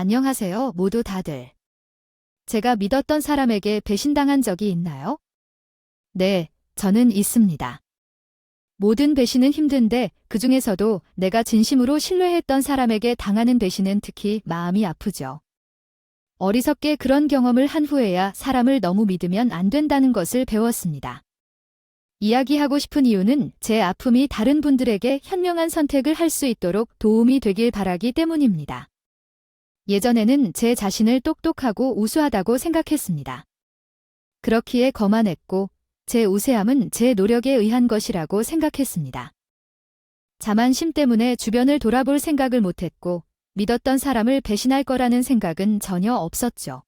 안녕하세요, 모두 다들. 제가 믿었던 사람에게 배신당한 적이 있나요? 네, 저는 있습니다. 모든 배신은 힘든데 그중에서도 내가 진심으로 신뢰했던 사람에게 당하는 배신은 특히 마음이 아프죠. 어리석게 그런 경험을 한 후에야 사람을 너무 믿으면 안 된다는 것을 배웠습니다. 이야기하고 싶은 이유는 제 아픔이 다른 분들에게 현명한 선택을 할 수 있도록 도움이 되길 바라기 때문입니다. 예전에는 제 자신을 똑똑하고 우수하다고 생각했습니다. 그렇기에 거만했고 제 우세함은 제 노력에 의한 것이라고 생각했습니다. 자만심 때문에 주변을 돌아볼 생각을 못했고 믿었던 사람을 배신할 거라는 생각은 전혀 없었죠.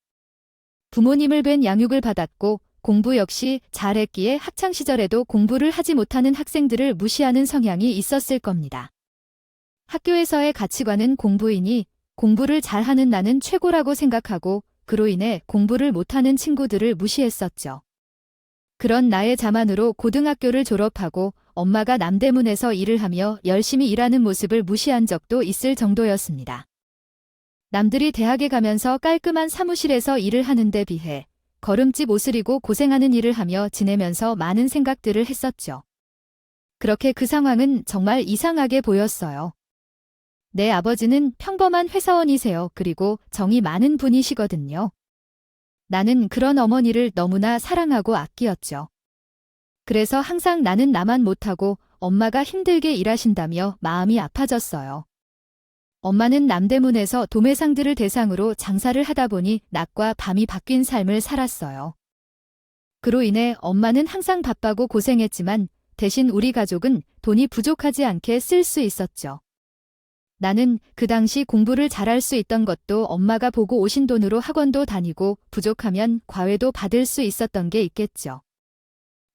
부모님을 뵌 양육을 받았고 공부 역시 잘했기에 학창시절에도 공부를 하지 못하는 학생들을 무시하는 성향이 있었을 겁니다. 학교에서의 가치관은 공부이니 공부를 잘하는 나는 최고라고 생각하고 그로 인해 공부를 못하는 친구들을 무시했었죠. 그런 나의 자만으로 고등학교를 졸업하고 엄마가 남대문에서 일을 하며 열심히 일하는 모습을 무시한 적도 있을 정도였습니다. 남들이 대학에 가면서 깔끔한 사무실에서 일을 하는 데 비해 걸음집 옷을 입고 고생하는 일을 하며 지내면서 많은 생각들을 했었죠. 그렇게 그 상황은 정말 이상하게 보였어요. 내 아버지는 평범한 회사원이세요. 그리고 정이 많은 분이시거든요. 나는 그런 어머니를 너무나 사랑하고 아끼었죠. 그래서 항상 나는 나만 못하고 엄마가 힘들게 일하신다며 마음이 아파졌어요. 엄마는 남대문에서 도매상들을 대상으로 장사를 하다 보니 낮과 밤이 바뀐 삶을 살았어요. 그로 인해 엄마는 항상 바빠고 고생했지만 대신 우리 가족은 돈이 부족하지 않게 쓸 수 있었죠. 나는 그 당시 공부를 잘할 수 있던 것도 엄마가 보고 오신 돈으로 학원도 다니고 부족하면 과외도 받을 수 있었던 게 있겠죠.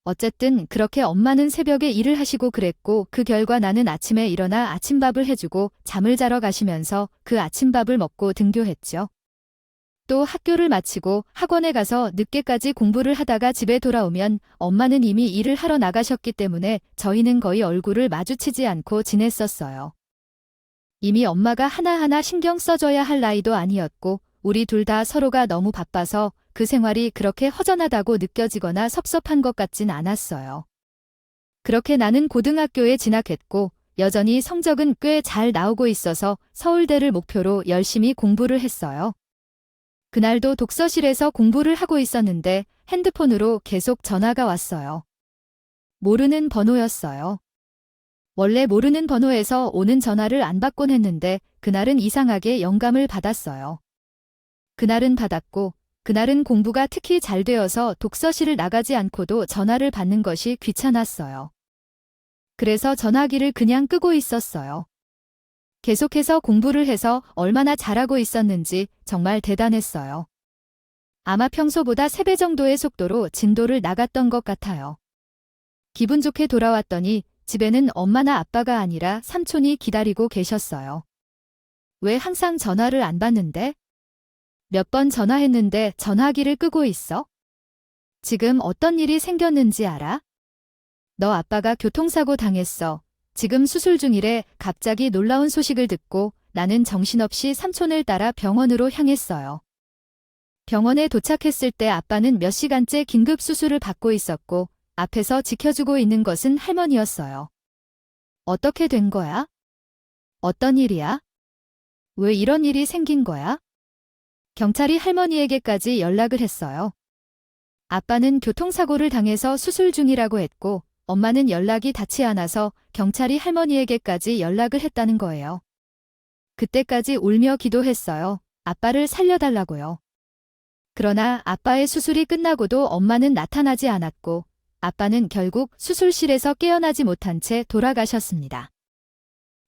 어쨌든 그렇게 엄마는 새벽에 일을 하시고 그랬고 그 결과 나는 아침에 일어나 아침밥을 해주고 잠을 자러 가시면서 그 아침밥을 먹고 등교했죠. 또 학교를 마치고 학원에 가서 늦게까지 공부를 하다가 집에 돌아오면 엄마는 이미 일을 하러 나가셨기 때문에 저희는 거의 얼굴을 마주치지 않고 지냈었어요. 이미 엄마가 하나하나 신경 써줘야 할 나이도 아니었고 우리 둘 다 서로가 너무 바빠서 그 생활이 그렇게 허전하다고 느껴지거나 섭섭한 것 같진 않았어요. 그렇게 나는 고등학교에 진학했고 여전히 성적은 꽤 잘 나오고 있어서 서울대를 목표로 열심히 공부를 했어요. 그날도 독서실에서 공부를 하고 있었는데 핸드폰으로 계속 전화가 왔어요. 모르는 번호였어요. 원래 모르는 번호에서 오는 전화를 안 받곤 했는데 그날은 이상하게 영감을 받았어요. 그날은 받았고 그날은 공부가 특히 잘 되어서 독서실을 나가지 않고도 전화를 받는 것이 귀찮았어요. 그래서 전화기를 그냥 끄고 있었어요. 계속해서 공부를 해서 얼마나 잘하고 있었는지 정말 대단했어요. 아마 평소보다 3배 정도의 속도로 진도를 나갔던 것 같아요. 기분 좋게 돌아왔더니 집에는 엄마나 아빠가 아니라 삼촌이 기다리고 계셨어요. 왜 항상 전화를 안 받는데? 몇 번 전화했는데 전화기를 끄고 있어? 지금 어떤 일이 생겼는지 알아? 너 아빠가 교통사고 당했어. 지금 수술 중이래. 갑자기 놀라운 소식을 듣고 나는 정신없이 삼촌을 따라 병원으로 향했어요. 병원에 도착했을 때 아빠는 몇 시간째 긴급 수술을 받고 있었고 앞에서 지켜주고 있는 것은 할머니였어요. 어떻게 된 거야? 어떤 일이야? 왜 이런 일이 생긴 거야? 경찰이 할머니에게까지 연락을 했어요. 아빠는 교통사고를 당해서 수술 중이라고 했고 엄마는 연락이 닿지 않아서 경찰이 할머니에게까지 연락을 했다는 거예요. 그때까지 울며 기도했어요. 아빠를 살려달라고요. 그러나 아빠의 수술이 끝나고도 엄마는 나타나지 않았고 아빠는 결국 수술실에서 깨어나지 못한 채 돌아가셨습니다.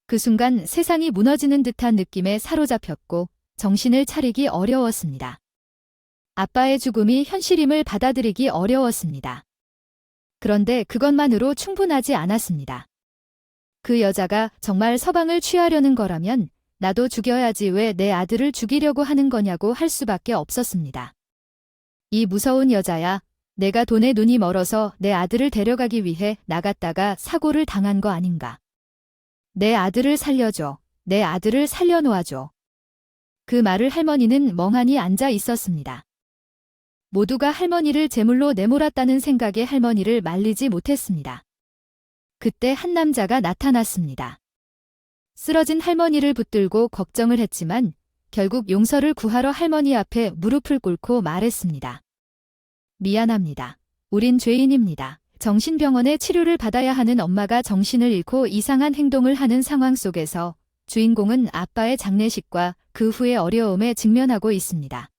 그 순간 세상이 무너지는 듯한 느낌에 사로잡혔고 정신을 차리기 어려웠습니다. 아빠의 죽음이 현실임을 받아들이기 어려웠습니다. 그런데 그것만으로 충분하지 않았습니다. 그 여자가 정말 서방을 취하려는 거라면 나도 죽여야지 왜 내 아들을 죽이려고 하는 거냐고 할 수밖에 없었습니다. 이 무서운 여자야, 내가 돈에 눈이 멀어서 내 아들을 데려가기 위해 나갔다가 사고를 당한 거 아닌가. 내 아들을 살려줘. 내 아들을 살려놓아줘. 그 말을 할머니는 멍하니 앉아 있었습니다. 모두가 할머니를 제물로 내몰았다는 생각에 할머니를 말리지 못했습니다. 그때 한 남자가 나타났습니다. 쓰러진 할머니를 붙들고 걱정을 했지만 결국 용서를 구하러 할머니 앞에 무릎을 꿇고 말했습니다. 미안합니다. 우린 죄인입니다. 정신병원에 치료를 받아야 하는 엄마가 정신을 잃고 이상한 행동을 하는 상황 속에서 주인공은 아빠의 장례식과 그 후의 어려움에 직면하고 있습니다.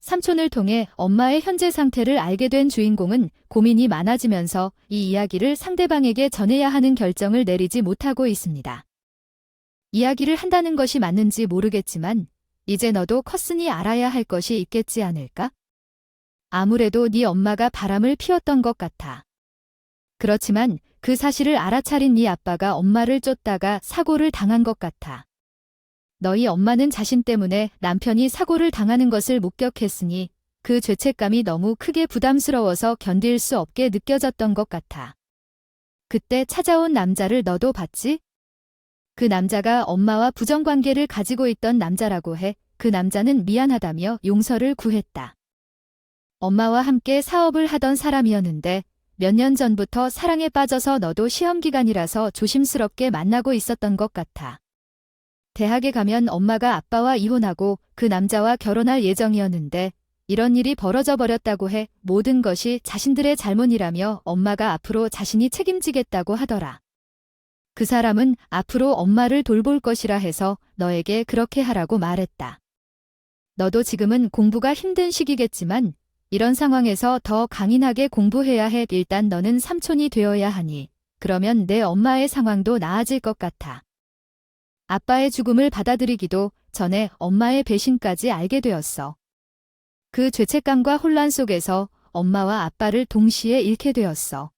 삼촌을 통해 엄마의 현재 상태를 알게 된 주인공은 고민이 많아지면서 이 이야기를 상대방에게 전해야 하는 결정을 내리지 못하고 있습니다. 이야기를 한다는 것이 맞는지 모르겠지만 이제 너도 컸으니 알아야 할 것이 있겠지 않을까? 아무래도 네 엄마가 바람을 피웠던 것 같아. 그렇지만 그 사실을 알아차린 네 아빠가 엄마를 쫓다가 사고를 당한 것 같아. 너희 엄마는 자신 때문에 남편이 사고를 당하는 것을 목격했으니 그 죄책감이 너무 크게 부담스러워서 견딜 수 없게 느껴졌던 것 같아. 그때 찾아온 남자를 너도 봤지? 그 남자가 엄마와 부정관계를 가지고 있던 남자라고 해. 그 남자는 미안하다며 용서를 구했다. 엄마와 함께 사업을 하던 사람이었는데 몇 년 전부터 사랑에 빠져서 너도 시험기간이라서 조심스럽게 만나고 있었던 것 같아. 대학에 가면 엄마가 아빠와 이혼하고 그 남자와 결혼할 예정이었는데 이런 일이 벌어져 버렸다고 해. 모든 것이 자신들의 잘못이라며 엄마가 앞으로 자신이 책임지겠다고 하더라. 그 사람은 앞으로 엄마를 돌볼 것이라 해서 너에게 그렇게 하라고 말했다. 너도 지금은 공부가 힘든 시기겠지만 이런 상황에서 더 강인하게 공부해야 해. 일단 너는 삼촌이 되어야 하니 그러면 내 엄마의 상황도 나아질 것 같아. 아빠의 죽음을 받아들이기도 전에 엄마의 배신까지 알게 되었어. 그 죄책감과 혼란 속에서 엄마와 아빠를 동시에 잃게 되었어.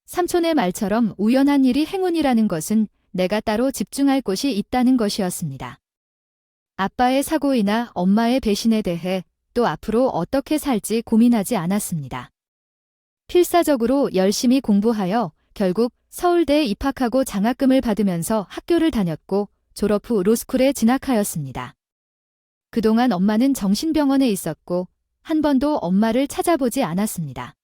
삼촌의 말처럼 우연한 일이 행운이라는 것은 내가 따로 집중할 곳이 있다는 것이었습니다. 아빠의 사고이나 엄마의 배신에 대해 또 앞으로 어떻게 살지 고민하지 않았습니다. 필사적으로 열심히 공부하여 결국 서울대에 입학하고 장학금을 받으면서 학교를 다녔고 졸업 후 로스쿨에 진학하였습니다. 그동안 엄마는 정신병원에 있었고 한 번도 엄마를 찾아보지 않았습니다.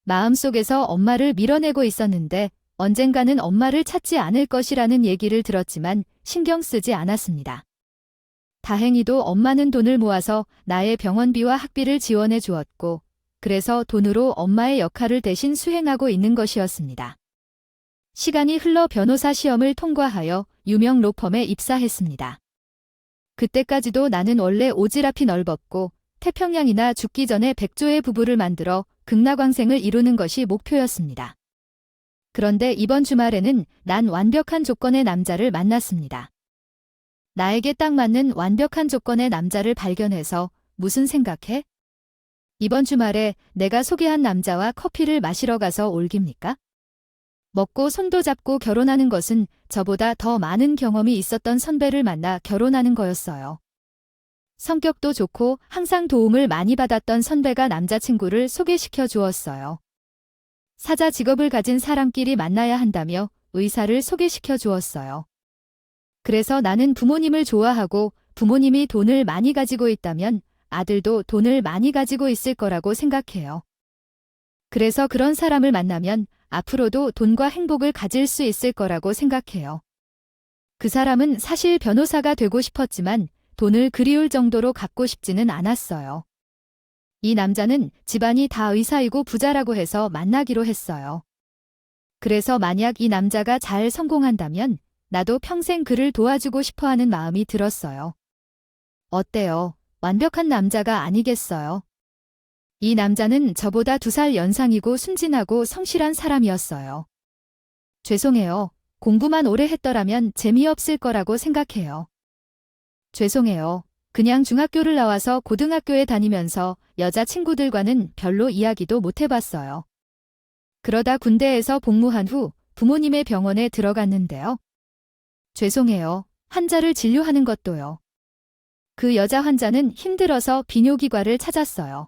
마음속에서 엄마를 밀어내고 있었는데 언젠가는 엄마를 찾지 않을 것이라는 얘기를 들었지만 신경 쓰지 않았습니다. 다행히도 엄마는 돈을 모아서 나의 병원비와 학비를 지원해 주었고 그래서 돈으로 엄마의 역할을 대신 수행하고 있는 것이었습니다. 시간이 흘러 변호사 시험을 통과하여 유명 로펌에 입사했습니다. 그때까지도 나는 원래 오지랖이 넓었고 태평양이나 죽기 전에 백조의 부부를 만들어 극락왕생을 이루는 것이 목표였습니다. 그런데 이번 주말에는 난 완벽한 조건의 남자를 만났습니다. 나에게 딱 맞는 완벽한 조건의 남자를 발견해서 무슨 생각해? 이번 주말에 내가 소개한 남자와 커피를 마시러 가서 올깁니까? 먹고 손도 잡고 결혼하는 것은 저보다 더 많은 경험이 있었던 선배를 만나 결혼하는 거였어요. 성격도 좋고 항상 도움을 많이 받았던 선배가 남자친구를 소개시켜 주었어요. 사자 직업을 가진 사람끼리 만나야 한다며 의사를 소개시켜 주었어요. 그래서 나는 부모님을 좋아하고 부모님이 돈을 많이 가지고 있다면 아들도 돈을 많이 가지고 있을 거라고 생각해요. 그래서 그런 사람을 만나면 앞으로도 돈과 행복을 가질 수 있을 거라고 생각해요. 그 사람은 사실 변호사가 되고 싶었지만 돈을 그리울 정도로 갖고 싶지는 않았어요. 이 남자는 집안이 다 의사이고 부자라고 해서 만나기로 했어요. 그래서 만약 이 남자가 잘 성공한다면 나도 평생 그를 도와주고 싶어 하는 마음이 들었어요. 어때요? 완벽한 남자가 아니겠어요? 이 남자는 저보다 2살 연상이고 순진하고 성실한 사람이었어요. 죄송해요. 공부만 오래 했더라면 재미없을 거라고 생각해요. 죄송해요. 그냥 중학교를 나와서 고등학교에 다니면서 여자친구들과는 별로 이야기도 못 해봤어요. 그러다 군대에서 복무한 후 부모님의 병원에 들어갔는데요. 죄송해요. 환자를 진료하는 것도요. 그 여자 환자는 힘들어서 비뇨기과를 찾았어요.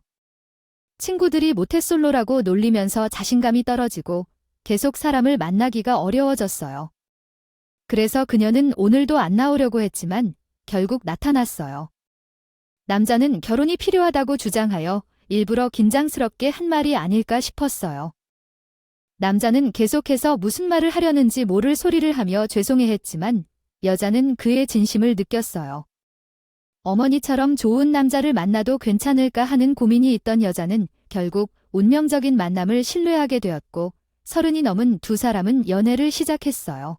친구들이 모태솔로라고 놀리면서 자신감이 떨어지고 계속 사람을 만나기가 어려워졌어요. 그래서 그녀는 오늘도 안 나오려고 했지만 결국 나타났어요. 남자는 결혼이 필요하다고 주장하여 일부러 긴장스럽게 한 말이 아닐까 싶었어요. 남자는 계속해서 무슨 말을 하려는지 모를 소리를 하며 죄송해했지만 여자는 그의 진심을 느꼈어요. 어머니처럼 좋은 남자를 만나도 괜찮을까 하는 고민이 있던 여자는 결국 운명적인 만남을 신뢰하게 되었고 30이 넘은 두 사람은 연애를 시작했어요.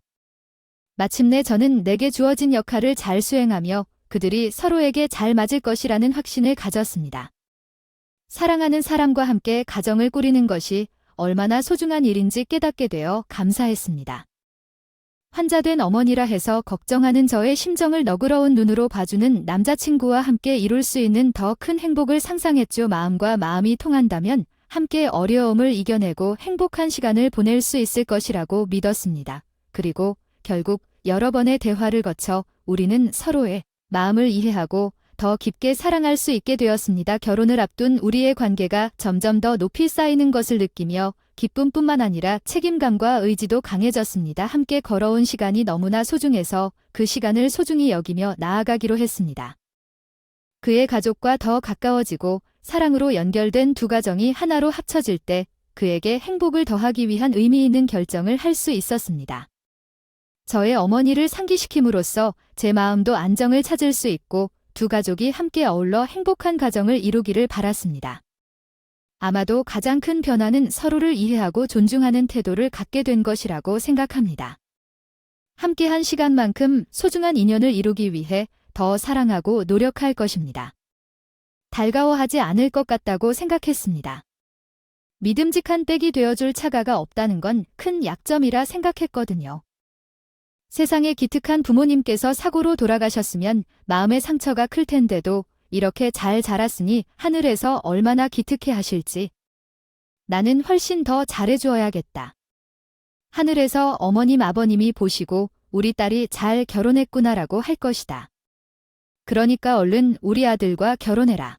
마침내 저는 내게 주어진 역할을 잘 수행하며 그들이 서로에게 잘 맞을 것이라는 확신을 가졌습니다. 사랑하는 사람과 함께 가정을 꾸리는 것이 얼마나 소중한 일인지 깨닫게 되어 감사했습니다. 환자된 어머니라 해서 걱정하는 저의 심정을 너그러운 눈으로 봐주는 남자친구와 함께 이룰 수 있는 더 큰 행복을 상상했죠. 마음과 마음이 통한다면 함께 어려움을 이겨내고 행복한 시간을 보낼 수 있을 것이라고 믿었습니다. 그리고 결국 여러 번의 대화를 거쳐 우리는 서로의 마음을 이해하고 더 깊게 사랑할 수 있게 되었습니다. 결혼을 앞둔 우리의 관계가 점점 더 높이 쌓이는 것을 느끼며 기쁨뿐만 아니라 책임감과 의지도 강해졌습니다. 함께 걸어온 시간이 너무나 소중해서 그 시간을 소중히 여기며 나아가기로 했습니다. 그의 가족과 더 가까워지고 사랑으로 연결된 두 가정이 하나로 합쳐질 때 그에게 행복을 더하기 위한 의미 있는 결정을 할 수 있었습니다. 저의 어머니를 상기시킴으로써 제 마음도 안정을 찾을 수 있고 두 가족이 함께 어울러 행복한 가정을 이루기를 바랐습니다. 아마도 가장 큰 변화는 서로를 이해하고 존중하는 태도를 갖게 된 것이라고 생각합니다. 함께한 시간만큼 소중한 인연을 이루기 위해 더 사랑하고 노력할 것입니다. 달가워하지 않을 것 같다고 생각했습니다. 믿음직한 백이 되어줄 처가가 없다는 건 큰 약점이라 생각했거든요. 세상에 기특한 부모님께서 사고로 돌아가셨으면 마음의 상처가 클 텐데도 이렇게 잘 자랐으니 하늘에서 얼마나 기특해 하실지. 나는 훨씬 더 잘해주어야겠다. 하늘에서 어머님 아버님이 보시고 우리 딸이 잘 결혼했구나라고 할 것이다. 그러니까 얼른 우리 아들과 결혼해라.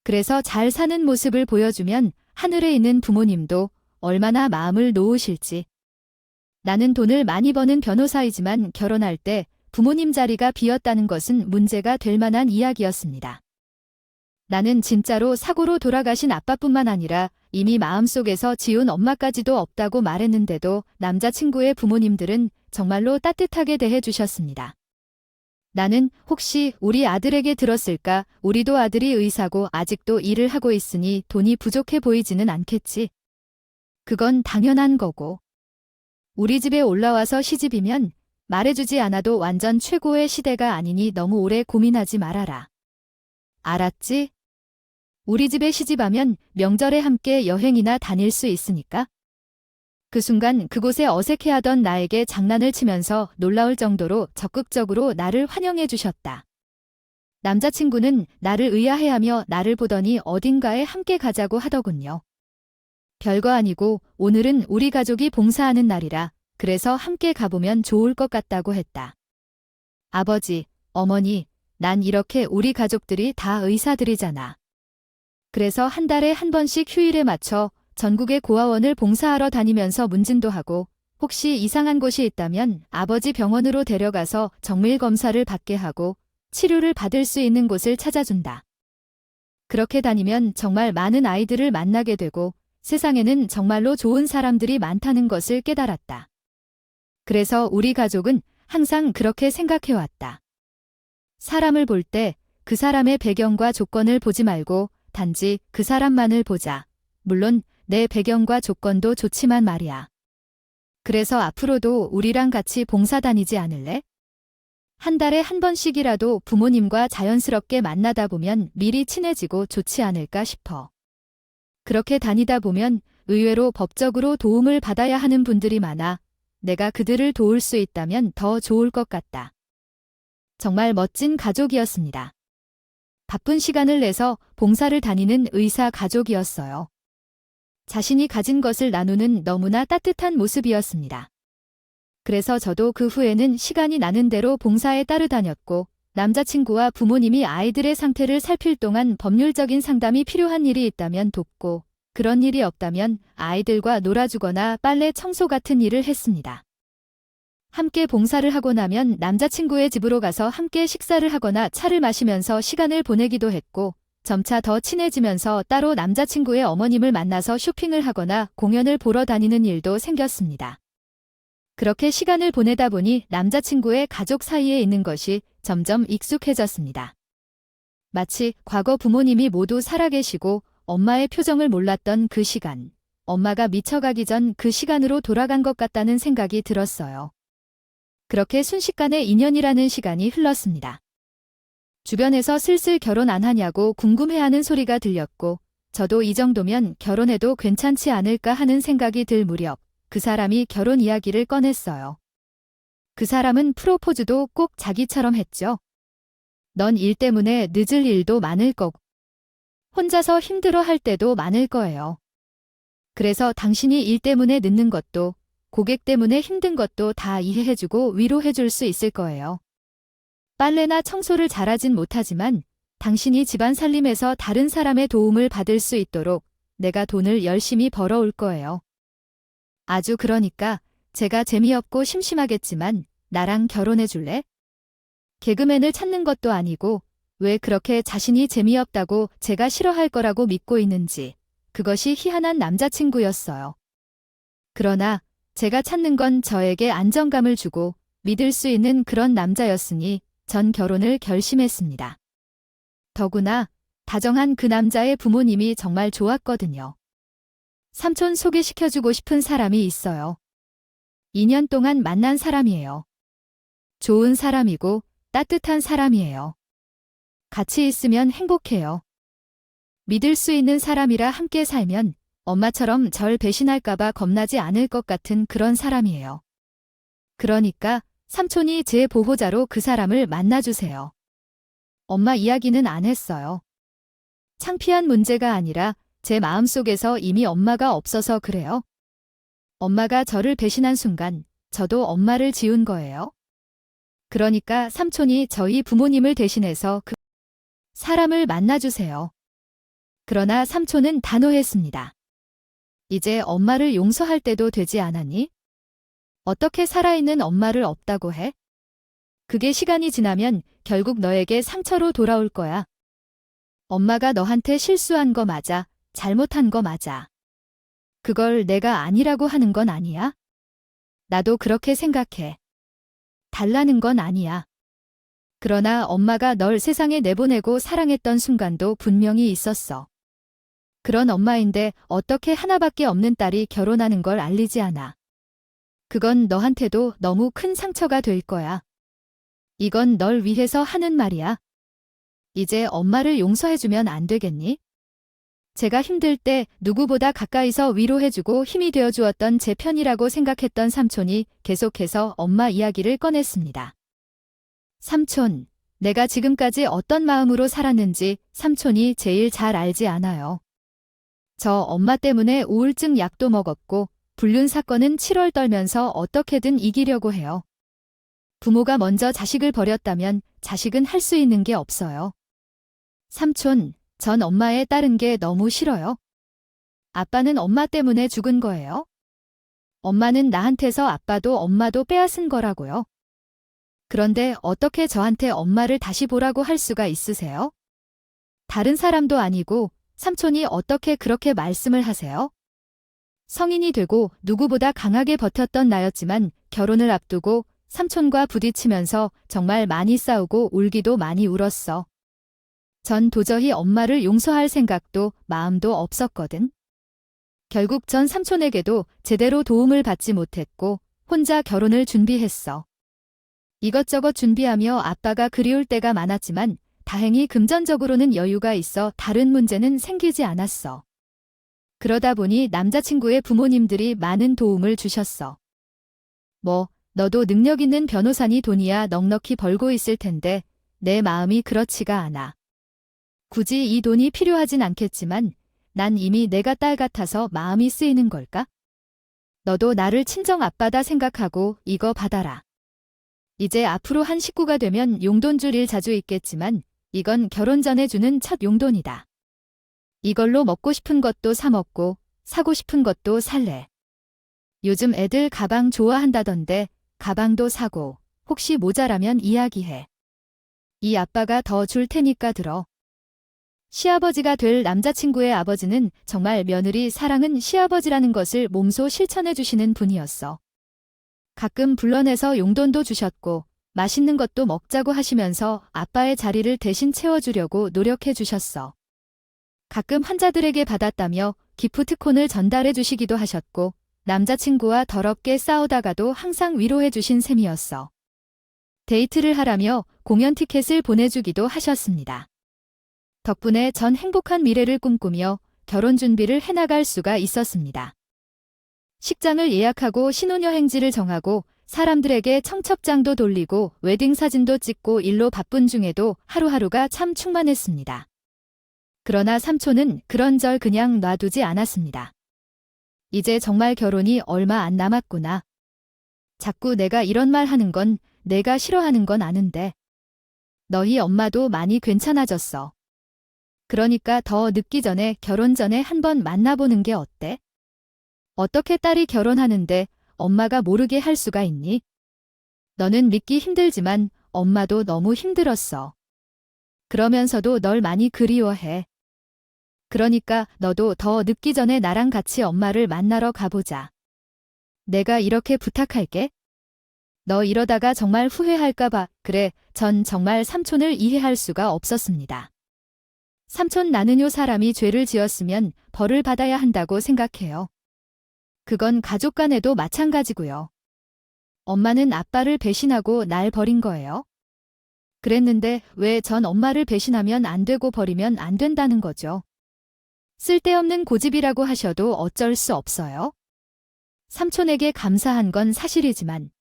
그래서 잘 사는 모습을 보여주면 하늘에 있는 부모님도 얼마나 마음을 놓으실지. 나는 돈을 많이 버는 변호사이지만 결혼할 때 부모님 자리가 비었다는 것은 문제가 될 만한 이야기였습니다. 나는 진짜로 사고로 돌아가신 아빠뿐만 아니라 이미 마음속에서 지운 엄마까지도 없다고 말했는데도 남자친구의 부모님들은 정말로 따뜻하게 대해주셨습니다. 나는 혹시 우리 아들에게 들었을까? 우리도 아들이 의사고 아직도 일을 하고 있으니 돈이 부족해 보이지는 않겠지. 그건 당연한 거고. 우리 집에 올라와서 시집이면 말해주지 않아도 완전 최고의 시대가 아니니 너무 오래 고민하지 말아라. 알았지? 우리 집에 시집하면 명절에 함께 여행이나 다닐 수 있으니까. 그 순간 그곳에 어색해하던 나에게 장난을 치면서 놀라울 정도로 적극적으로 나를 환영해 주셨다. 남자친구는 나를 의아해하며 나를 보더니 어딘가에 함께 가자고 하더군요. 별거 아니고 오늘은 우리 가족이 봉사하는 날이라 그래서 함께 가보면 좋을 것 같다고 했다. 아버지, 어머니, 난 이렇게 우리 가족들이 다 의사들이잖아. 그래서 한 달에 한 번씩 휴일에 맞춰 전국의 고아원을 봉사하러 다니면서 문진도 하고 혹시 이상한 곳이 있다면 아버지 병원으로 데려가서 정밀 검사를 받게 하고 치료를 받을 수 있는 곳을 찾아준다. 그렇게 다니면 정말 많은 아이들을 만나게 되고 세상에는 정말로 좋은 사람들이 많다는 것을 깨달았다. 그래서 우리 가족은 항상 그렇게 생각해왔다. 사람을 볼 때 그 사람의 배경과 조건을 보지 말고 단지 그 사람만을 보자. 물론 내 배경과 조건도 좋지만 말이야. 그래서 앞으로도 우리랑 같이 봉사 다니지 않을래? 한 달에 한 번씩이라도 부모님과 자연스럽게 만나다 보면 미리 친해지고 좋지 않을까 싶어. 그렇게 다니다 보면 의외로 법적으로 도움을 받아야 하는 분들이 많아 내가 그들을 도울 수 있다면 더 좋을 것 같다. 정말 멋진 가족이었습니다. 바쁜 시간을 내서 봉사를 다니는 의사 가족이었어요. 자신이 가진 것을 나누는 너무나 따뜻한 모습이었습니다. 그래서 저도 그 후에는 시간이 나는 대로 봉사에 따르다녔고 남자친구와 부모님이 아이들의 상태를 살필 동안 법률적인 상담이 필요한 일이 있다면 돕고 그런 일이 없다면 아이들과 놀아주거나 빨래 청소 같은 일을 했습니다. 함께 봉사를 하고 나면 남자친구의 집으로 가서 함께 식사를 하거나 차를 마시면서 시간을 보내기도 했고, 점차 더 친해지면서 따로 남자친구의 어머님을 만나서 쇼핑을 하거나 공연을 보러 다니는 일도 생겼습니다. 그렇게 시간을 보내다 보니 남자친구의 가족 사이에 있는 것이 점점 익숙해졌습니다. 마치 과거 부모님이 모두 살아계시고 엄마의 표정을 몰랐던 그 시간, 엄마가 미쳐가기 전 그 시간으로 돌아간 것 같다는 생각이 들었어요. 그렇게 순식간에 2년이라는 시간이 흘렀습니다. 주변에서 슬슬 결혼 안 하냐고 궁금해하는 소리가 들렸고, 저도 이 정도면 결혼해도 괜찮지 않을까 하는 생각이 들 무렵 그 사람이 결혼 이야기를 꺼냈어요. 그 사람은 프로포즈도 꼭 자기처럼 했죠. 넌 일 때문에 늦을 일도 많을 거고, 혼자서 힘들어 할 때도 많을 거예요. 그래서 당신이 일 때문에 늦는 것도, 고객 때문에 힘든 것도 다 이해해주고 위로해줄 수 있을 거예요. 빨래나 청소를 잘하진 못하지만 당신이 집안 살림에서 다른 사람의 도움을 받을 수 있도록 내가 돈을 열심히 벌어올 거예요. 아주 그러니까 제가 재미없고 심심하겠지만 나랑 결혼해 줄래? 개그맨을 찾는 것도 아니고 왜 그렇게 자신이 재미없다고 제가 싫어할 거라고 믿고 있는지, 그것이 희한한 남자친구였어요. 그러나 제가 찾는 건 저에게 안정감을 주고 믿을 수 있는 그런 남자였으니 전 결혼을 결심했습니다. 더구나 다정한 그 남자의 부모님이 정말 좋았거든요. 삼촌 소개시켜주고 싶은 사람이 있어요. 2년 동안 만난 사람이에요. 좋은 사람이고 따뜻한 사람이에요. 같이 있으면 행복해요. 믿을 수 있는 사람이라 함께 살면 엄마처럼 절 배신할까봐 겁나지 않을 것 같은 그런 사람이에요. 그러니까 삼촌이 제 보호자로 그 사람을 만나주세요. 엄마 이야기는 안 했어요. 창피한 문제가 아니라 제 마음속에서 이미 엄마가 없어서 그래요. 엄마가 저를 배신한 순간 저도 엄마를 지운 거예요. 그러니까 삼촌이 저희 부모님을 대신해서 그 사람을 만나주세요. 그러나 삼촌은 단호했습니다. 이제 엄마를 용서할 때도 되지 않았니? 어떻게 살아있는 엄마를 없다고 해? 그게 시간이 지나면 결국 너에게 상처로 돌아올 거야. 엄마가 너한테 실수한 거 맞아. 잘못한 거 맞아. 그걸 내가 아니라고 하는 건 아니야? 나도 그렇게 생각해. 달라는 건 아니야. 그러나 엄마가 널 세상에 내보내고 사랑했던 순간도 분명히 있었어. 그런 엄마인데 어떻게 하나밖에 없는 딸이 결혼하는 걸 알리지 않아. 그건 너한테도 너무 큰 상처가 될 거야. 이건 널 위해서 하는 말이야. 이제 엄마를 용서해주면 안 되겠니? 제가 힘들 때 누구보다 가까이서 위로해주고 힘이 되어주었던 제 편이라고 생각했던 삼촌이 계속해서 엄마 이야기를 꺼냈습니다. 삼촌, 내가 지금까지 어떤 마음으로 살았는지 삼촌이 제일 잘 알지 않아요. 저 엄마 때문에 우울증 약도 먹었고 불륜 사건은 7월 떨면서 어떻게든 이기려고 해요. 부모가 먼저 자식을 버렸다면 자식은 할 수 있는 게 없어요. 삼촌, 전 엄마에 따른 게 너무 싫어요. 아빠는 엄마 때문에 죽은 거예요. 엄마는 나한테서 아빠도 엄마도 빼앗은 거라고요. 그런데 어떻게 저한테 엄마를 다시 보라고 할 수가 있으세요? 다른 사람도 아니고 삼촌이 어떻게 그렇게 말씀을 하세요? 성인이 되고 누구보다 강하게 버텼던 나였지만 결혼을 앞두고 삼촌과 부딪히면서 정말 많이 싸우고 울기도 많이 울었어. 전 도저히 엄마를 용서할 생각도 마음도 없었거든. 결국 전 삼촌에게도 제대로 도움을 받지 못했고 혼자 결혼을 준비했어. 이것저것 준비하며 아빠가 그리울 때가 많았지만 다행히 금전적으로는 여유가 있어 다른 문제는 생기지 않았어. 그러다 보니 남자친구의 부모님들이 많은 도움을 주셨어. 너도 능력 있는 변호사니 돈이야 넉넉히 벌고 있을 텐데 내 마음이 그렇지가 않아. 굳이 이 돈이 필요하진 않겠지만 난 이미 내가 딸 같아서 마음이 쓰이는 걸까? 너도 나를 친정 아빠다 생각하고 이거 받아라. 이제 앞으로 한 식구가 되면 용돈 줄 일 자주 있겠지만 이건 결혼 전에 주는 첫 용돈이다. 이걸로 먹고 싶은 것도 사 먹고 사고 싶은 것도 살래. 요즘 애들 가방 좋아한다던데 가방도 사고, 혹시 모자라면 이야기해. 이 아빠가 더 줄 테니까 들어. 시아버지가 될 남자친구의 아버지는 정말 며느리 사랑은 시아버지라는 것을 몸소 실천해 주시는 분이었어. 가끔 불러내서 용돈도 주셨고, 맛있는 것도 먹자고 하시면서 아빠의 자리를 대신 채워주려고 노력해 주셨어. 가끔 환자들에게 받았다며 기프트콘을 전달해 주시기도 하셨고, 남자친구와 더럽게 싸우다가도 항상 위로해 주신 셈이었어. 데이트를 하라며 공연 티켓을 보내주기도 하셨습니다. 덕분에 전 행복한 미래를 꿈꾸며 결혼 준비를 해나갈 수가 있었습니다. 식장을 예약하고 신혼여행지를 정하고 사람들에게 청첩장도 돌리고 웨딩 사진도 찍고 일로 바쁜 중에도 하루하루가 참 충만했습니다. 그러나 삼촌은 그런절 그냥 놔두지 않았습니다. 이제 정말 결혼이 얼마 안 남았구나. 자꾸 내가 이런 말 하는 건 내가 싫어하는 건 아는데. 너희 엄마도 많이 괜찮아졌어. 그러니까 더 늦기 전에 결혼 전에 한번 만나보는 게 어때? 어떻게 딸이 결혼하는데 엄마가 모르게 할 수가 있니? 너는 믿기 힘들지만 엄마도 너무 힘들었어. 그러면서도 널 많이 그리워해. 그러니까 너도 더 늦기 전에 나랑 같이 엄마를 만나러 가보자. 내가 이렇게 부탁할게. 너 이러다가 정말 후회할까 봐. 그래, 전 정말 삼촌을 이해할 수가 없었습니다. 삼촌 나는요 사람이 죄를 지었으면 벌을 받아야 한다고 생각해요. 그건 가족 간에도 마찬가지고요. 엄마는 아빠를 배신하고 날 버린 거예요. 그랬는데 왜 전 엄마를 배신하면 안 되고 버리면 안 된다는 거죠. 쓸데없는 고집이라고 하셔도 어쩔 수 없어요. 삼촌에게 감사한 건 사실이지만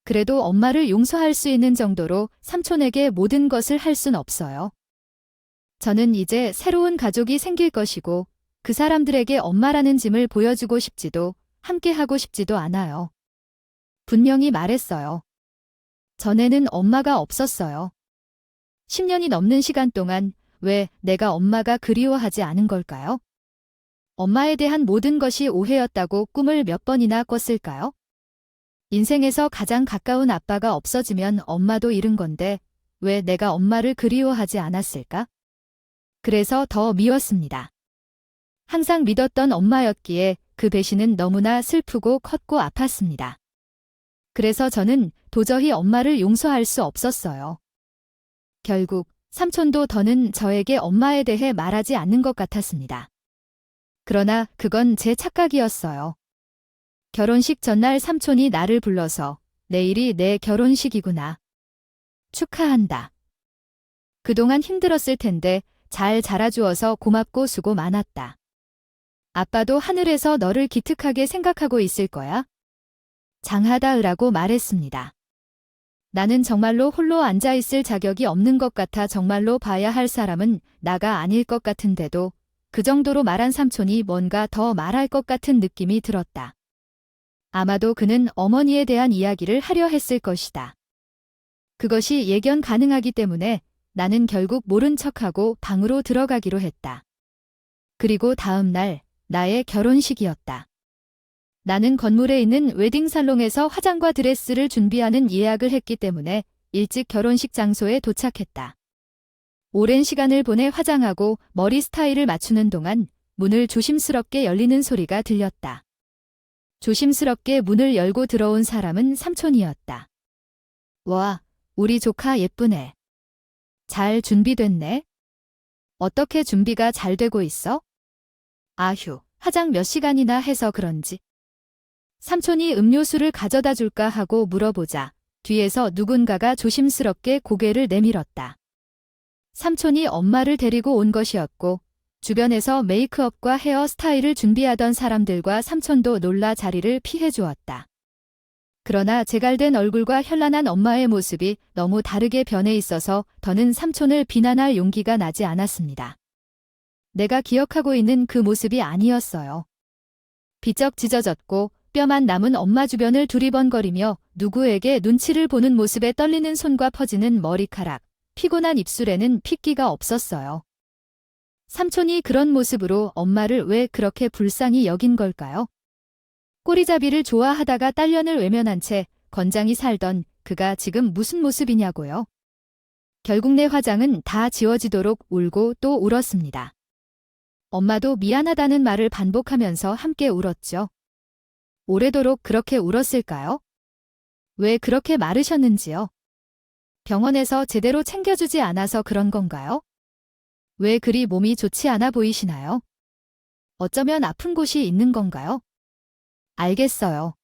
그래도 엄마를 용서할 수 있는 정도로 삼촌에게 모든 것을 할 순 없어요. 저는 이제 새로운 가족이 생길 것이고 그 사람들에게 엄마라는 짐을 보여주고 싶지도 함께하고 싶지도 않아요. 분명히 말했어요. 전에는 엄마가 없었어요. 10년이 넘는 시간 동안 왜 내가 엄마가 그리워하지 않은 걸까요? 엄마에 대한 모든 것이 오해였다고 꿈을 몇 번이나 꿨을까요? 인생에서 가장 가까운 아빠가 없어지면 엄마도 잃은 건데 왜 내가 엄마를 그리워하지 않았을까? 그래서 더 미웠습니다. 항상 믿었던 엄마였기에 그 배신은 너무나 슬프고 컸고 아팠습니다. 그래서 저는 도저히 엄마를 용서할 수 없었어요. 결국 삼촌도 더는 저에게 엄마에 대해 말하지 않는 것 같았습니다. 그러나 그건 제 착각이었어요. 결혼식 전날 삼촌이 나를 불러서 내일이 내 결혼식이구나. 축하한다. 그동안 힘들었을 텐데 잘 자라주어서 고맙고 수고 많았다. 아빠도 하늘에서 너를 기특하게 생각하고 있을 거야. 장하다으라고 말했습니다. 나는 정말로 홀로 앉아있을 자격이 없는 것 같아 정말로 봐야 할 사람은 나가 아닐 것 같은데도 그 정도로 말한 삼촌이 뭔가 더 말할 것 같은 느낌이 들었다. 아마도 그는 어머니에 대한 이야기를 하려 했을 것이다. 그것이 예견 가능하기 때문에 나는 결국 모른 척하고 방으로 들어가기로 했다. 그리고 다음 날 나의 결혼식이었다. 나는 건물에 있는 웨딩살롱에서 화장과 드레스를 준비하는 예약을 했기 때문에 일찍 결혼식 장소에 도착했다. 오랜 시간을 보내 화장하고 머리 스타일을 맞추는 동안 문을 조심스럽게 열리는 소리가 들렸다. 조심스럽게 문을 열고 들어온 사람은 삼촌이었다. 와, 우리 조카 예쁘네. 잘 준비됐네. 어떻게 준비가 잘 되고 있어? 아휴, 화장 몇 시간이나 해서 그런지. 삼촌이 음료수를 가져다 줄까 하고 물어보자 뒤에서 누군가가 조심스럽게 고개를 내밀었다. 삼촌이 엄마를 데리고 온 것이었고 주변에서 메이크업과 헤어 스타일을 준비하던 사람들과 삼촌도 놀라 자리를 피해 주었다. 그러나 제갈된 얼굴과 현란한 엄마의 모습이 너무 다르게 변해 있어서 더는 삼촌을 비난할 용기가 나지 않았습니다. 내가 기억하고 있는 그 모습이 아니었어요. 비쩍 찢어졌고 뼈만 남은 엄마 주변을 두리번거리며 누구에게 눈치를 보는 모습에 떨리는 손과 퍼지는 머리카락, 피곤한 입술에는 핏기가 없었어요. 삼촌이 그런 모습으로 엄마를 왜 그렇게 불쌍히 여긴 걸까요? 꼬리잡이를 좋아하다가 딸년을 외면한 채 건장히 살던 그가 지금 무슨 모습이냐고요. 결국 내 화장은 다 지워지도록 울고 또 울었습니다. 엄마도 미안하다는 말을 반복하면서 함께 울었죠. 오래도록 그렇게 울었을까요? 왜 그렇게 마르셨는지요? 병원에서 제대로 챙겨주지 않아서 그런 건가요? 왜 그리 몸이 좋지 않아 보이시나요? 어쩌면 아픈 곳이 있는 건가요? 알겠어요.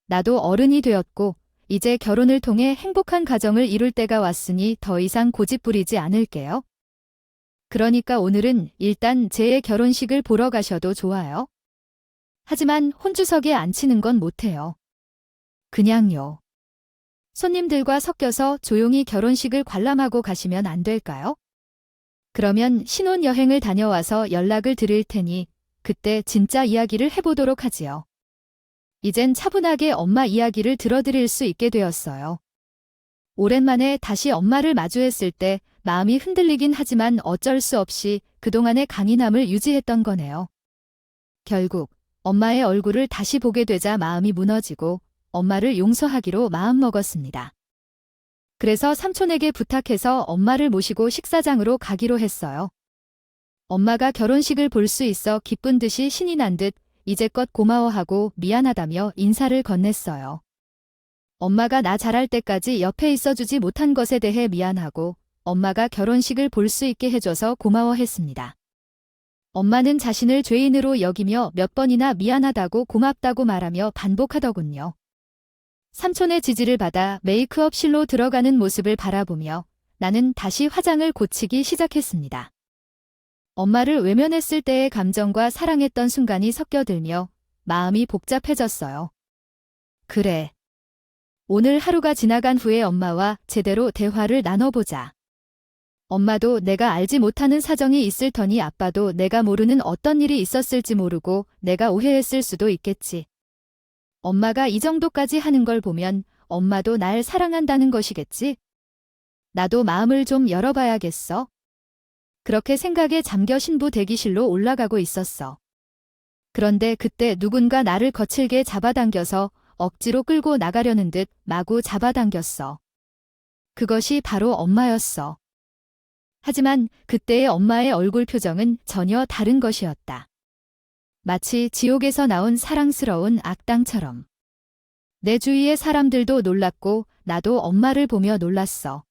나도 어른이 되었고 이제 결혼을 통해 행복한 가정을 이룰 때가 왔으니 더 이상 고집 부리지 않을게요. 그러니까 오늘은 일단 제 결혼식을 보러 가셔도 좋아요. 하지만 혼주석에 앉히는 건 못해요. 그냥요. 손님들과 섞여서 조용히 결혼식을 관람하고 가시면 안 될까요? 그러면 신혼여행을 다녀와서 연락을 드릴 테니 그때 진짜 이야기를 해보도록 하지요. 이젠 차분하게 엄마 이야기를 들어드릴 수 있게 되었어요. 오랜만에 다시 엄마를 마주했을 때 마음이 흔들리긴 하지만 어쩔 수 없이 그동안의 강인함을 유지했던 거네요. 결국 엄마의 얼굴을 다시 보게 되자 마음이 무너지고 엄마를 용서하기로 마음먹었습니다. 그래서 삼촌에게 부탁해서 엄마를 모시고 식사장으로 가기로 했어요. 엄마가 결혼식을 볼 수 있어 기쁜 듯이 신이 난 듯 이제껏 고마워하고 미안하다며 인사를 건넸어요. 엄마가 나 자랄 때까지 옆에 있어주지 못한 것에 대해 미안하고 엄마가 결혼식을 볼 수 있게 해줘서 고마워했습니다. 엄마는 자신을 죄인으로 여기며 몇 번이나 미안하다고 고맙다고 말하며 반복하더군요. 삼촌의 지지를 받아 메이크업실로 들어가는 모습을 바라보며 나는 다시 화장을 고치기 시작했습니다. 엄마를 외면했을 때의 감정과 사랑했던 순간이 섞여들며 마음이 복잡해졌어요. 그래. 오늘 하루가 지나간 후에 엄마와 제대로 대화를 나눠보자. 엄마도 내가 알지 못하는 사정이 있을 터니 아빠도 내가 모르는 어떤 일이 있었을지 모르고 내가 오해했을 수도 있겠지. 엄마가 이 정도까지 하는 걸 보면 엄마도 날 사랑한다는 것이겠지? 나도 마음을 좀 열어봐야겠어. 그렇게 생각에 잠겨 신부 대기실로 올라가고 있었어. 그런데 그때 누군가 나를 거칠게 잡아당겨서 억지로 끌고 나가려는 듯 마구 잡아당겼어. 그것이 바로 엄마였어. 하지만 그때의 엄마의 얼굴 표정은 전혀 다른 것이었다. 마치 지옥에서 나온 사랑스러운 악당처럼. 내 주위의 사람들도 놀랐고 나도 엄마를 보며 놀랐어.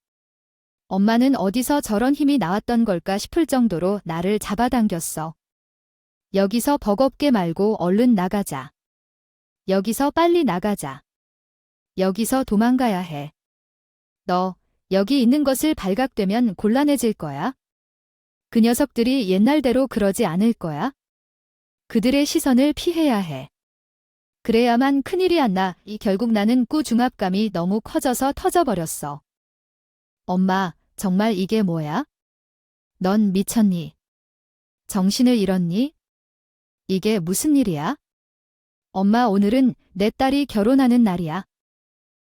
엄마는 어디서 저런 힘이 나왔던 걸까 싶을 정도로 나를 잡아당겼어. 여기서 버겁게 말고 얼른 나가자. 여기서 빨리 나가자. 여기서 도망가야 해. 너 여기 있는 것을 발각되면 곤란해질 거야. 그 녀석들이 옛날대로 그러지 않을 거야. 그들의 시선을 피해야 해. 그래야만 큰일이 안 나. 결국 나는 꾸중압감이 너무 커져서 터져버렸어. 엄마, 정말 이게 뭐야? 넌 미쳤니? 정신을 잃었니? 이게 무슨 일이야? 엄마, 오늘은 내 딸이 결혼하는 날이야.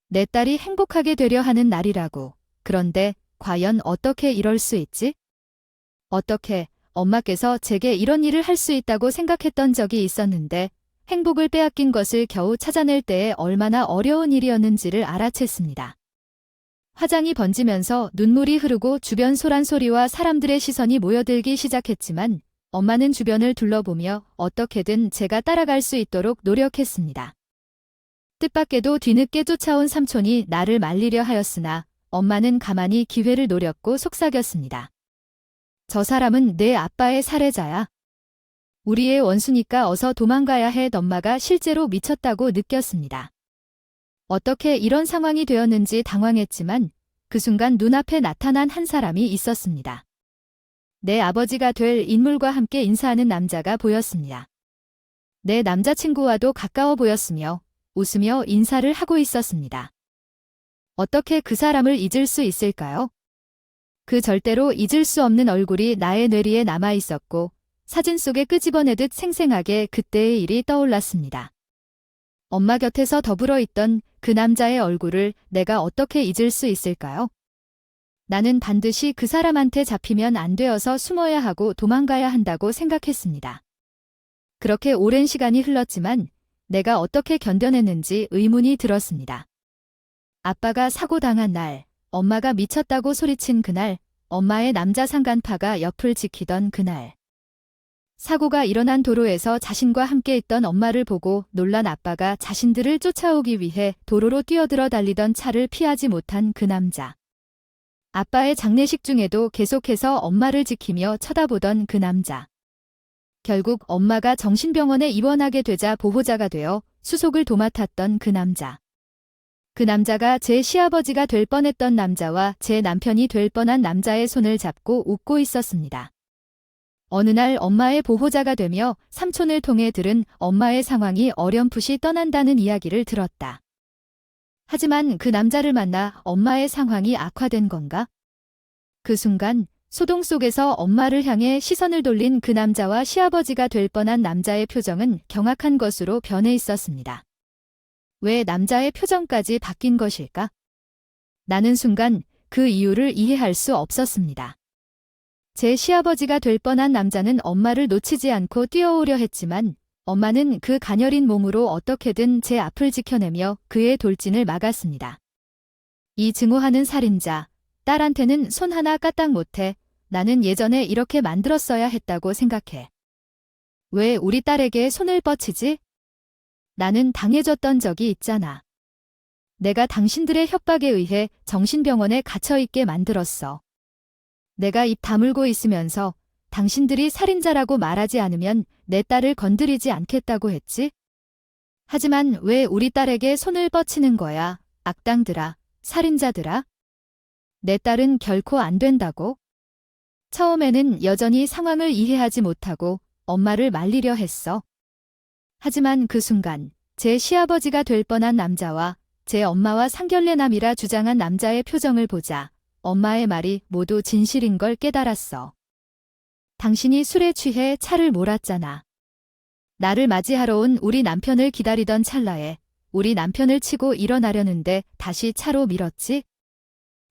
내 딸이 행복하게 되려 하는 날이라고. 그런데 과연 어떻게 이럴 수 있지? 어떻게 엄마께서 제게 이런 일을 할 수 있다고 생각했던 적이 있었는데 행복을 빼앗긴 것을 겨우 찾아낼 때에 얼마나 어려운 일이었는지를 알아챘습니다. 화장이 번지면서 눈물이 흐르고 주변 소란소리와 사람들의 시선이 모여들기 시작했지만 엄마는 주변을 둘러보며 어떻게든 제가 따라갈 수 있도록 노력했습니다. 뜻밖에도 뒤늦게 쫓아온 삼촌이 나를 말리려 하였으나 엄마는 가만히 기회를 노렸고 속삭였습니다. 저 사람은 내 아빠의 살해자야. 우리의 원수니까 어서 도망가야 해. 엄마가 실제로 미쳤다고 느꼈습니다. 어떻게 이런 상황이 되었는지 당황했지만 그 순간 눈앞에 나타난 한 사람이 있었습니다. 내 아버지가 될 인물과 함께 인사하는 남자가 보였습니다. 내 남자친구와도 가까워 보였으며 웃으며 인사를 하고 있었습니다. 어떻게 그 사람을 잊을 수 있을까요? 그 절대로 잊을 수 없는 얼굴이 나의 뇌리에 남아 있었고 사진 속에 끄집어내듯 생생하게 그때의 일이 떠올랐습니다. 엄마 곁에서 더불어 있던 그 남자의 얼굴을 내가 어떻게 잊을 수 있을까요? 나는 반드시 그 사람한테 잡히면 안 되어서 숨어야 하고 도망가야 한다고 생각했습니다. 그렇게 오랜 시간이 흘렀지만 내가 어떻게 견뎌냈는지 의문이 들었습니다. 아빠가 사고 당한 날, 엄마가 미쳤다고 소리친 그날, 엄마의 남자 상간파가 옆을 지키던 그날. 사고가 일어난 도로에서 자신과 함께 있던 엄마를 보고 놀란 아빠가 자신들을 쫓아오기 위해 도로로 뛰어들어 달리던 차를 피하지 못한 그 남자. 아빠의 장례식 중에도 계속해서 엄마를 지키며 쳐다보던 그 남자. 결국 엄마가 정신병원에 입원하게 되자 보호자가 되어 수속을 도맡았던 그 남자. 그 남자가 제 시아버지가 될 뻔했던 남자와 제 남편이 될 뻔한 남자의 손을 잡고 웃고 있었습니다. 어느 날 엄마의 보호자가 되며 삼촌을 통해 들은 엄마의 상황이 어렴풋이 떠난다는 이야기를 들었다. 하지만 그 남자를 만나 엄마의 상황이 악화된 건가? 그 순간 소동 속에서 엄마를 향해 시선을 돌린 그 남자와 시아버지가 될 뻔한 남자의 표정은 경악한 것으로 변해 있었습니다. 왜 남자의 표정까지 바뀐 것일까? 나는 순간 그 이유를 이해할 수 없었습니다. 제 시아버지가 될 뻔한 남자는 엄마를 놓치지 않고 뛰어오려 했지만 엄마는 그 가녀린 몸으로 어떻게든 제 앞을 지켜내며 그의 돌진을 막았습니다. 이 증오하는 살인자, 딸한테는 손 하나 까딱 못해. 나는 예전에 이렇게 만들었어야 했다고 생각해. 왜 우리 딸에게 손을 뻗치지? 나는 당해줬던 적이 있잖아. 내가 당신들의 협박에 의해 정신병원에 갇혀있게 만들었어. 내가 입 다물고 있으면서 당신들이 살인자라고 말하지 않으면 내 딸을 건드리지 않겠다고 했지? 하지만 왜 우리 딸에게 손을 뻗치는 거야, 악당들아, 살인자들아? 내 딸은 결코 안 된다고? 처음에는 여전히 상황을 이해하지 못하고 엄마를 말리려 했어. 하지만 그 순간 제 시아버지가 될 뻔한 남자와 제 엄마와 상견례남이라 주장한 남자의 표정을 보자 엄마의 말이 모두 진실인 걸 깨달았어. 당신이 술에 취해 차를 몰았잖아. 나를 맞이하러 온 우리 남편을 기다리던 찰나에 우리 남편을 치고 일어나려는데 다시 차로 밀었지?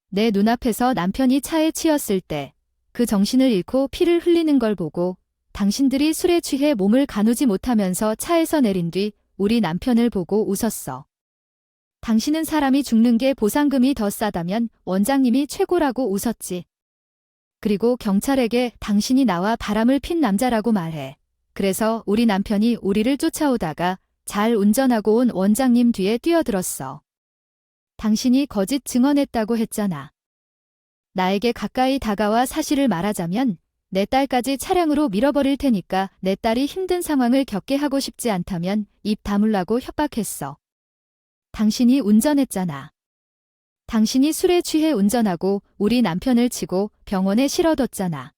내 눈앞에서 남편이 차에 치였을 때 그 정신을 잃고 피를 흘리는 걸 보고 당신들이 술에 취해 몸을 가누지 못하면서 차에서 내린 뒤 우리 남편을 보고 웃었어. 당신은 사람이 죽는 게 보상금이 더 싸다면 원장님이 최고라고 웃었지. 그리고 경찰에게 당신이 나와 바람을 핀 남자라고 말해. 그래서 우리 남편이 우리를 쫓아오다가 잘 운전하고 온 원장님 뒤에 뛰어들었어. 당신이 거짓 증언했다고 했잖아. 나에게 가까이 다가와 사실을 말하자면 내 딸까지 차량으로 밀어버릴 테니까 내 딸이 힘든 상황을 겪게 하고 싶지 않다면 입 다물라고 협박했어. 당신이 운전했잖아. 당신이 술에 취해 운전하고 우리 남편을 치고 병원에 실어뒀잖아.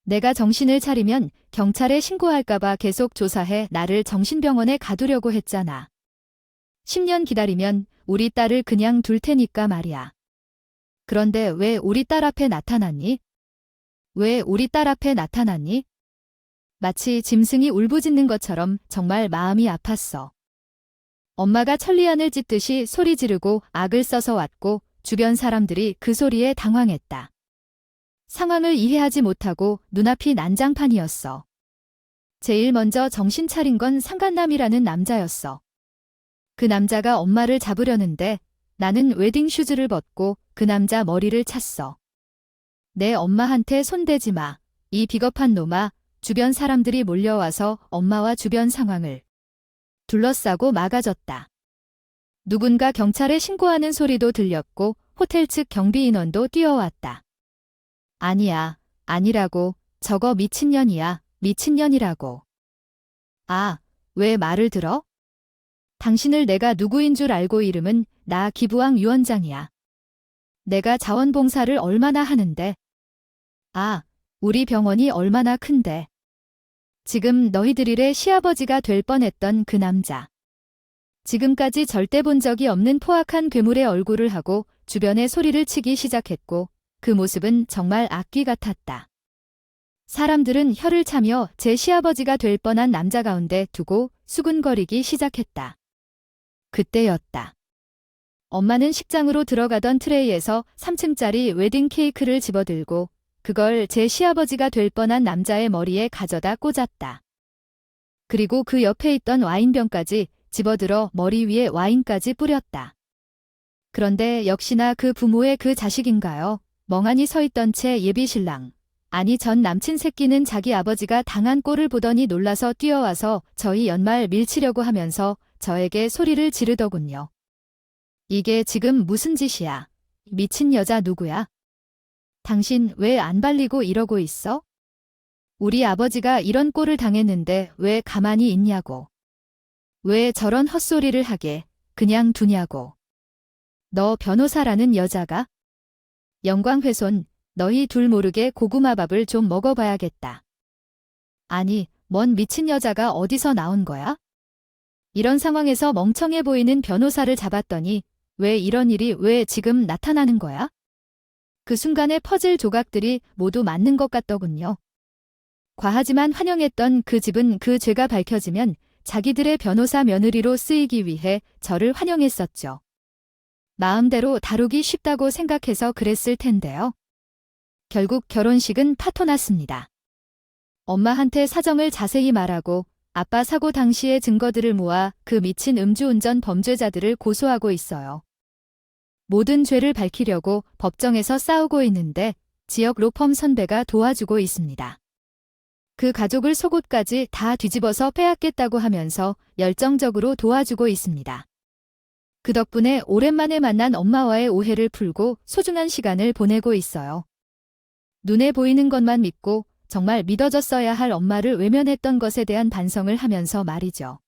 내가 정신을 차리면 경찰에 신고할까봐 계속 조사해 나를 정신병원에 가두려고 했잖아. 10년 기다리면 우리 딸을 그냥 둘 테니까 말이야. 그런데 왜 우리 딸 앞에 나타났니? 왜 우리 딸 앞에 나타났니? 마치 짐승이 울부짖는 것처럼 정말 마음이 아팠어. 엄마가 천리안을 찢듯이 소리 지르고 악을 써서 왔고 주변 사람들이 그 소리에 당황했다. 상황을 이해하지 못하고 눈앞이 난장판이었어. 제일 먼저 정신 차린 건 상간남이라는 남자였어. 그 남자가 엄마를 잡으려는데 나는 웨딩 슈즈를 벗고 그 남자 머리를 찼어. 내 엄마한테 손대지 마. 이 비겁한 놈아. 주변 사람들이 몰려와서 엄마와 주변 상황을 둘러싸고 막아줬다. 누군가 경찰에 신고하는 소리도 들렸고 호텔 측 경비 인원도 뛰어왔다. 아니야, 아니라고. 저거 미친년이야, 미친년이라고. 아, 왜 말을 들어? 당신을 내가 누구인 줄 알고 이름은 나 기부왕 위원장이야. 내가 자원봉사를 얼마나 하는데. 아, 우리 병원이 얼마나 큰데. 지금 너희들 일의 시아버지가 될 뻔했던 그 남자. 지금까지 절대 본 적이 없는 포악한 괴물의 얼굴을 하고 주변에 소리를 치기 시작했고 그 모습은 정말 악귀 같았다. 사람들은 혀를 차며 제 시아버지가 될 뻔한 남자 가운데 두고 수군거리기 시작했다. 그때였다. 엄마는 식장으로 들어가던 트레이에서 3층짜리 웨딩 케이크를 집어들고 그걸 제 시아버지가 될 뻔한 남자의 머리에 가져다 꽂았다. 그리고 그 옆에 있던 와인병까지 집어들어 머리 위에 와인까지 뿌렸다. 그런데 역시나 그 부모의 그 자식인가요? 멍하니 서 있던 채 예비 신랑, 아니 전 남친 새끼는 자기 아버지가 당한 꼴을 보더니 놀라서 뛰어와서 저희 연말 밀치려고 하면서 저에게 소리를 지르더군요. 이게 지금 무슨 짓이야? 미친 여자 누구야? 당신 왜 안 발리고 이러고 있어? 우리 아버지가 이런 꼴을 당했는데 왜 가만히 있냐고. 왜 저런 헛소리를 하게 그냥 두냐고. 너 변호사라는 여자가? 영광훼손, 너희 둘 모르게 고구마밥을 좀 먹어봐야겠다. 아니, 뭔 미친 여자가 어디서 나온 거야? 이런 상황에서 멍청해 보이는 변호사를 잡았더니 왜 이런 일이 왜 지금 나타나는 거야? 그 순간의 퍼즐 조각들이 모두 맞는 것 같더군요. 과하지만 환영했던 그 집은 그 죄가 밝혀지면 자기들의 변호사 며느리로 쓰이기 위해 저를 환영했었죠. 마음대로 다루기 쉽다고 생각해서 그랬을 텐데요. 결국 결혼식은 파토났습니다. 엄마한테 사정을 자세히 말하고 아빠 사고 당시의 증거들을 모아 그 미친 음주운전 범죄자들을 고소하고 있어요. 모든 죄를 밝히려고 법정에서 싸우고 있는데 지역 로펌 선배가 도와주고 있습니다. 그 가족을 속옷까지 다 뒤집어서 빼앗겠다고 하면서 열정적으로 도와주고 있습니다. 그 덕분에 오랜만에 만난 엄마와의 오해를 풀고 소중한 시간을 보내고 있어요. 눈에 보이는 것만 믿고 정말 믿어줬어야 할 엄마를 외면했던 것에 대한 반성을 하면서 말이죠.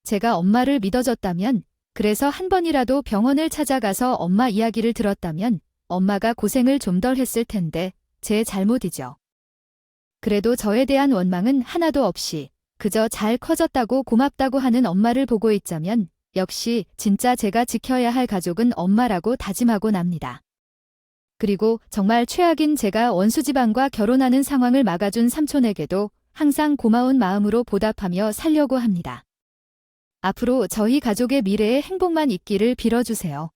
제가 엄마를 믿어줬다면, 그래서 한 번이라도 병원을 찾아가서 엄마 이야기를 들었다면 엄마가 고생을 좀 덜 했을 텐데 제 잘못이죠. 그래도 저에 대한 원망은 하나도 없이 그저 잘 커졌다고 고맙다고 하는 엄마를 보고 있자면 역시 진짜 제가 지켜야 할 가족은 엄마라고 다짐하고 납니다. 그리고 정말 최악인 제가 원수지방과 결혼하는 상황을 막아준 삼촌에게도 항상 고마운 마음으로 보답하며 살려고 합니다. 앞으로 저희 가족의 미래에 행복만 있기를 빌어주세요.